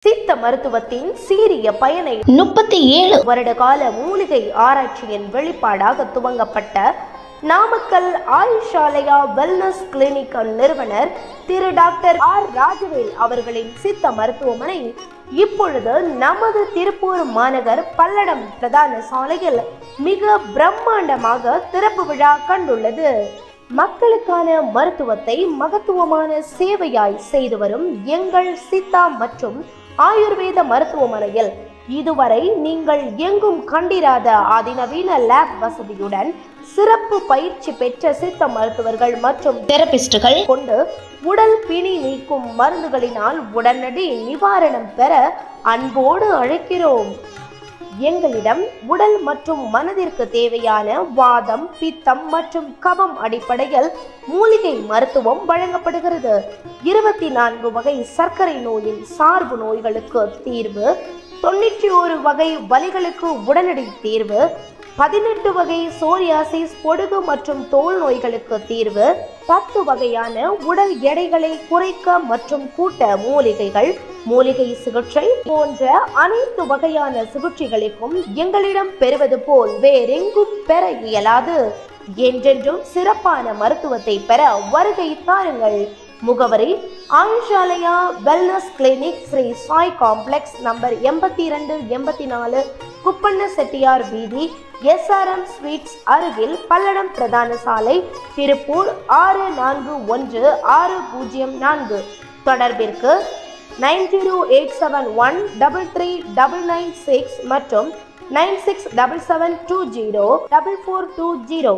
சித்த மருத்துவத்தின் சீரிய பயனை 37 வருட கால மூலிகை ஆராய்ச்சியின் வெளிப்பாடாக துவங்கப்பட்ட நாமக்கல் ஆயுஷாலயா வெல்னஸ் கிளினிக் நிறுவனர் திரு டாக்டர் ஆர் ராஜவேல் அவர்களின் சித்த மருத்துவமனை இப்பொழுது நமது திருப்பூர் மாநகர் பல்லடம் பிரதான சாலையில் மிக பிரம்மாண்டமாக திறப்பு விழா கண்டுள்ளது. மக்களுக்கான மருத்துவத்தை மகத்துவமான சேவையாய் செய்து வரும் எங்கள் சித்தா மற்றும் ஆயுர்வேத மருத்துவமனையில் இதுவரை நீங்கள் எங்கும் கண்டிராத அதிநவீன லேப் வசதியுடன் சிறப்பு பயிற்சி பெற்ற சித்த மருத்துவர்கள் மற்றும் தெரபிஸ்டுகள் கொண்டு உடல் பிணி நீக்கும் மருந்துகளினால் உடனடி நிவாரணம் பெற அன்போடு அழைக்கிறோம். எங்களிடம் உடல் மற்றும் மனதிற்கு தேவையான வாதம், பித்தம் மற்றும் கபம் அடிப்படையில் மூலிகை மருத்துவம் வழங்கப்படுகிறது. 24 வகை சர்க்கரை நோயின் சார்பு நோய்களுக்கு தீர்வு, 91 வகை வலிகளுக்கு உடனடி தீர்வு, 18 வகை சோரியாசிஸ், பொடுகு மற்றும் தோல் நோய்களுக்கு தீர்வு, 10 வகையான உடல் எடைகளை குறைக்க மற்றும் கூட்ட மூலிகைகள், மூலிகை சிகிச்சை போன்ற அனைத்து வகையான சிகிச்சைகளுக்கும் எங்களிடம் பெறுவது போல் வேறெங்கும் பெற இயலாது. என்றென்றும் சிறப்பான மருத்துவத்தை பெற வருகை தாருங்கள். முகவரி: Ayushalaya wellness clinic, Sri Sai complex, number 82, 84, Kuppanna Chettiar வீதி, SRM ஸ்வீட்ஸ் அருகில், பல்லடம் பிரதான சாலை, திருப்பூர் 641604. தொடர்பிற்கு 9087133996 மற்றும் 9677204420.